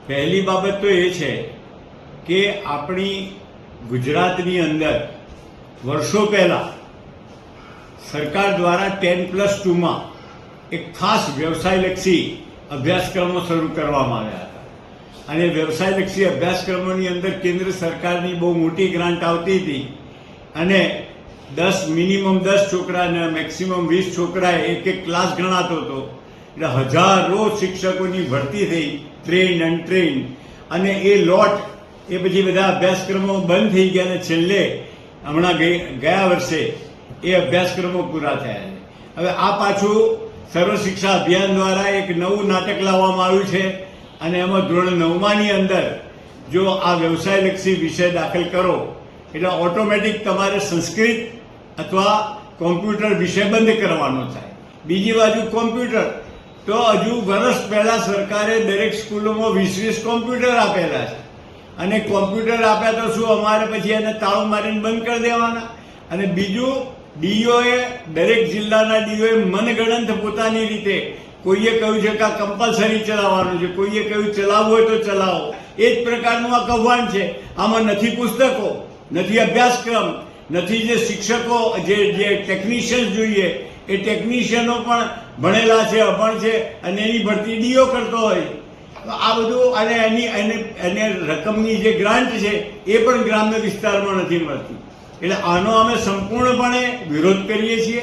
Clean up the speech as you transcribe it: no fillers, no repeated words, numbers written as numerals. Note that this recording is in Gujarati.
પહેલી બાબત તો એ છે કે આપણી ગુજરાતની અંદર વર્ષો પહેલા સરકાર દ્વારા 10+2માં એક ખાસ વ્યવસાયલક્ષી અભ્યાસક્રમો શરૂ કરવામાં આવ્યા હતા અને વ્યવસાયલક્ષી અભ્યાસક્રમોની અંદર કેન્દ્ર સરકારની બહુ મોટી ગ્રાન્ટ આવતી હતી અને મિનિમમ 10 છોકરા અને મેક્સિમમ 20 છોકરા એક ક્લાસ ગણાતો હતો એટલે હજારો શિક્ષકોની ભરતી થઈ, ટ્રેન અનટ્રેન, અને એ લોટ એ પછી બધા અભ્યાસક્રમો બંધ થઈ ગયા અને છેલ્લે હમણાં ગયા વર્ષે એ અભ્યાસક્રમો પૂરા થયા છે. હવે આ પાછું સર્વ શિક્ષા અભિયાન દ્વારા એક નવું નાટક લાવવામાં આવ્યું છે અને એમાં ધોરણ 9માની અંદર જો આ વ્યવસાયલક્ષી વિષય દાખલ કરો એટલે ઓટોમેટિક તમારે સંસ્કૃત અથવા કોમ્પ્યુટર વિષય બંધ કરવાનો થાય. બીજી બાજુ કોમ્પ્યુટર તો હજુ વર્ષ પહેલા સરકારે દરેક સ્કૂલોમાં 20 કોમ્પ્યુટર આપેલા છે અને કોમ્પ્યુટર આપ્યા તો શું અમારે પછી એને તાળું મારીને બંધ કરી દેવાના. અને બીજું, ડીઓએ દરેક જિલ્લાના ડીઓએ મનગણંત પોતાની રીતે, કોઈએ કહ્યું છે કે આ કમ્પલસરી ચલાવવાનું છે, કોઈએ કહ્યું ચલાવવું હોય તો ચલાવો. એ જ પ્રકારનું આ કૌભાંડ છે. આમાં નથી પુસ્તકો, નથી અભ્યાસક્રમ, નથી જે શિક્ષકો જે ટેકનિશિયન્સ જોઈએ એ ટેકનિશિયનો પણ ભણેલા છે, અભણ છે અને એની ભરતી ડીઓ કરતો હોય. આ બધું અને એની રકમની જે ગ્રાન્ટ છે એ પણ ગ્રામ્ય વિસ્તારમાં નથી મળતી. એટલે આનો અમે સંપૂર્ણપણે વિરોધ કરીએ છીએ.